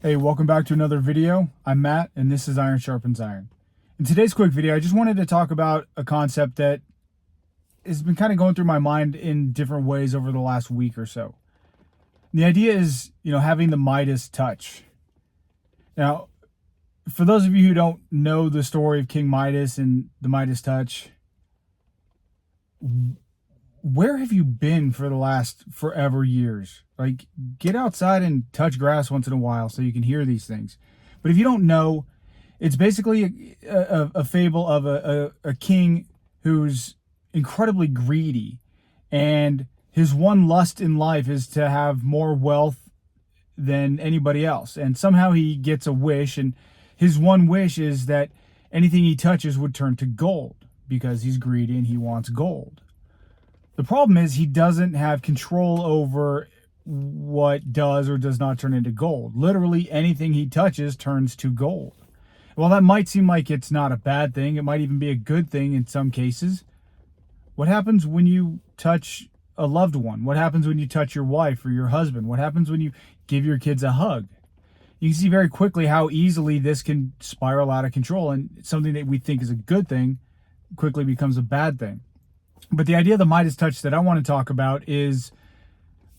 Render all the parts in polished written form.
Hey, welcome back to another video. I'm Matt, and this is Iron Sharpens Iron. In today's quick video, I just wanted to talk about a concept that has been kind of going through my mind in different ways over the last week or so. The idea is, having the Midas touch. Now, for those of you who don't know the story of King Midas and the Midas touch, where have you been for the last forever years? Like, get outside and touch grass once in a while so you can hear these things. But if you don't know, it's basically a fable of a king who's incredibly greedy, and his one lust in life is to have more wealth than anybody else. And somehow he gets a wish, and his one wish is that anything he touches would turn to gold because he's greedy and he wants gold. The problem is he doesn't have control over what does or does not turn into gold. Literally anything he touches turns to gold. Well, that might seem like it's not a bad thing. It might even be a good thing in some cases. What happens when you touch a loved one? What happens when you touch your wife or your husband? What happens when you give your kids a hug? You can see very quickly how easily this can spiral out of control, and something that we think is a good thing quickly becomes a bad thing. But the idea of the Midas touch that I want to talk about is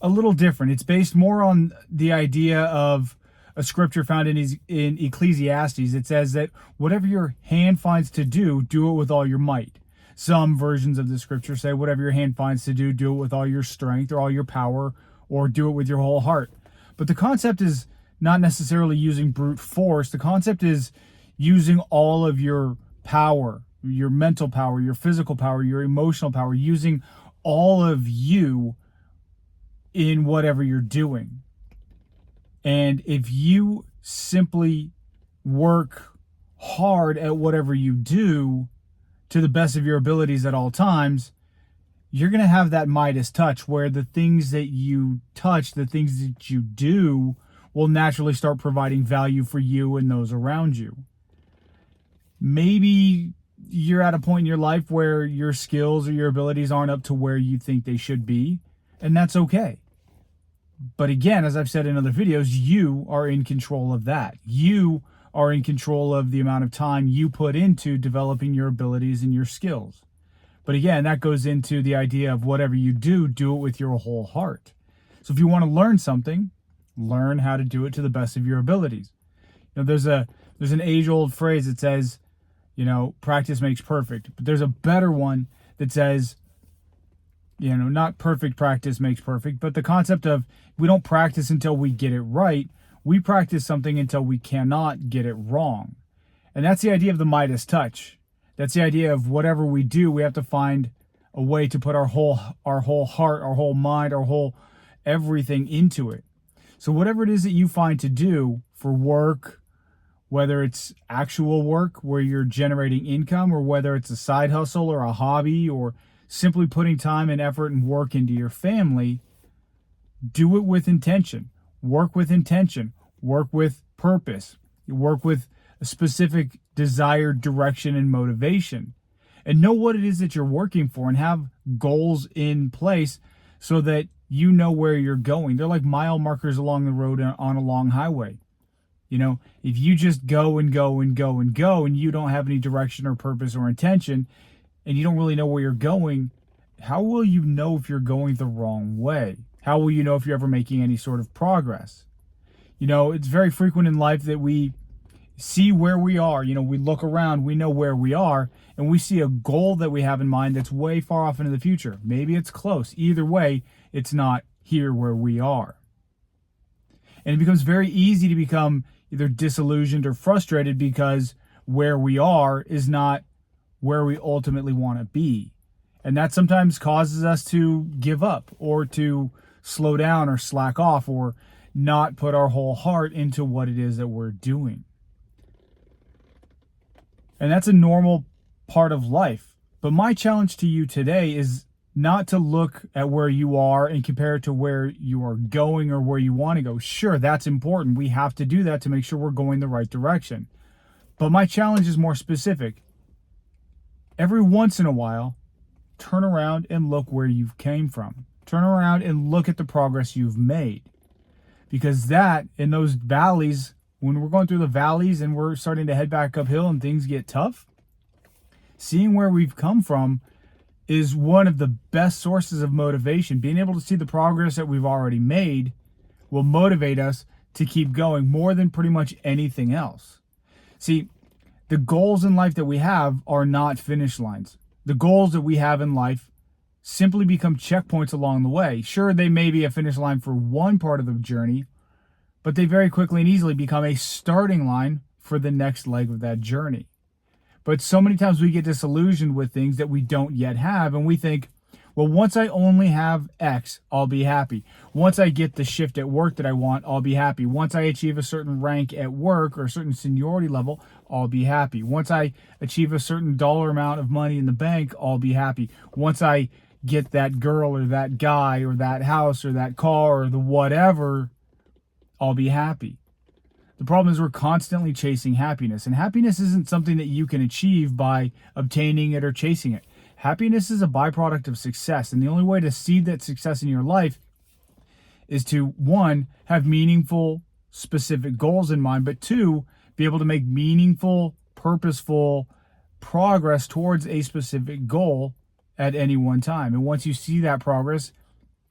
a little different. It's based more on the idea of a scripture found in Ecclesiastes. It says that whatever your hand finds to do, do it with all your might. Some versions of the scripture say whatever your hand finds to do, do it with all your strength or all your power, or do it with your whole heart. But the concept is not necessarily using brute force. The concept is using all of your power, your mental power, your physical power, your emotional power, using all of you in whatever you're doing. And if you simply work hard at whatever you do to the best of your abilities at all times, you're going to have that Midas touch where the things that you touch, the things that you do, will naturally start providing value for you and those around you. Maybe you're at a point in your life where your skills or your abilities aren't up to where you think they should be, and that's okay. But again, as I've said in other videos, you are in control of that. You are in control of the amount of time you put into developing your abilities and your skills. But again, that goes into the idea of whatever you do, do it with your whole heart. So if you want to learn something, learn how to do it to the best of your abilities. There's an age-old phrase that says, practice makes perfect. But there's a better one that says, not perfect practice makes perfect, but the concept of we don't practice until we get it right. We practice something until we cannot get it wrong. And that's the idea of the Midas touch. That's the idea of whatever we do, we have to find a way to put our whole heart, our whole mind, our whole everything into it. So whatever it is that you find to do for work, whether it's actual work where you're generating income, or whether it's a side hustle or a hobby, or simply putting time and effort and work into your family, do it with intention. Work with intention. Work with purpose. Work with a specific desired direction and motivation. And know what it is that you're working for, and have goals in place so that you know where you're going. They're like mile markers along the road on a long highway. If you just go and go and go and go, and you don't have any direction or purpose or intention, and you don't really know where you're going, how will you know if you're going the wrong way? How will you know if you're ever making any sort of progress? It's very frequent in life that we see where we are. We look around, we know where we are, and we see a goal that we have in mind that's way far off into the future. Maybe it's close. Either way, it's not here where we are. And it becomes very easy to become either disillusioned or frustrated because where we are is not where we ultimately want to be. And that sometimes causes us to give up, or to slow down, or slack off, or not put our whole heart into what it is that we're doing. And that's a normal part of life. But my challenge to you today is not to look at where you are and compare it to where you are going or where you want to go. Sure, that's important. We have to do that to make sure we're going the right direction. But my challenge is more specific. Every once in a while, turn around and look where you've came from. Turn around and look at the progress you've made. Because that, in those valleys, when we're going through the valleys and we're starting to head back uphill and things get tough, seeing where we've come from is one of the best sources of motivation. Being able to see the progress that we've already made will motivate us to keep going more than pretty much anything else. See, the goals in life that we have are not finish lines. The goals that we have in life simply become checkpoints along the way. Sure, they may be a finish line for one part of the journey, but they very quickly and easily become a starting line for the next leg of that journey. But so many times we get disillusioned with things that we don't yet have, and we think, well, once I only have X, I'll be happy. Once I get the shift at work that I want, I'll be happy. Once I achieve a certain rank at work or a certain seniority level, I'll be happy. Once I achieve a certain dollar amount of money in the bank, I'll be happy. Once I get that girl or that guy or that house or that car or the whatever, I'll be happy. The problem is we're constantly chasing happiness, and happiness isn't something that you can achieve by obtaining it or chasing it. Happiness is a byproduct of success, and the only way to see that success in your life is to, one, have meaningful, specific goals in mind, but two, be able to make meaningful, purposeful progress towards a specific goal at any one time. And once you see that progress,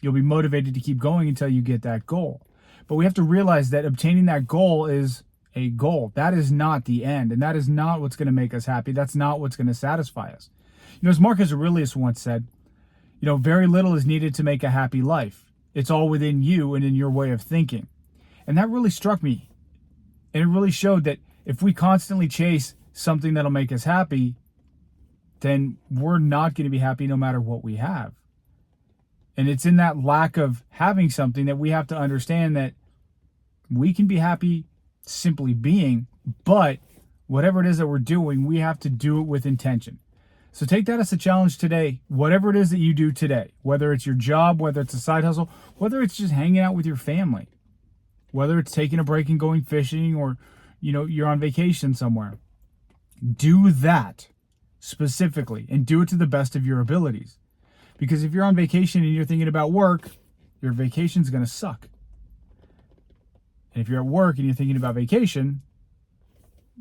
you'll be motivated to keep going until you get that goal. But we have to realize that obtaining that goal is a goal. That is not the end, and that is not what's going to make us happy. That's not what's going to satisfy us. As Marcus Aurelius once said, very little is needed to make a happy life. It's all within you and in your way of thinking. And that really struck me. And it really showed that if we constantly chase something that'll make us happy, then we're not going to be happy no matter what we have. And it's in that lack of having something that we have to understand that we can be happy simply being, but whatever it is that we're doing, we have to do it with intention. So take that as a challenge today. Whatever it is that you do today, whether it's your job, whether it's a side hustle, whether it's just hanging out with your family, whether it's taking a break and going fishing, or you're on vacation somewhere, do that specifically and do it to the best of your abilities. Because if you're on vacation and you're thinking about work, your vacation's going to suck. And if you're at work and you're thinking about vacation,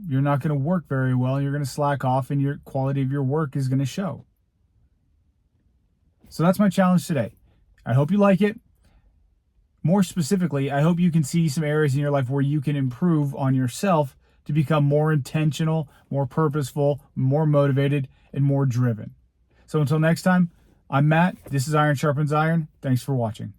you're not going to work very well, and you're going to slack off, and your quality of your work is going to show. So that's my challenge today. I hope you like it. More specifically, I hope you can see some areas in your life where you can improve on yourself to become more intentional, more purposeful, more motivated, and more driven. So until next time, I'm Matt. This is Iron Sharpens Iron. Thanks for watching.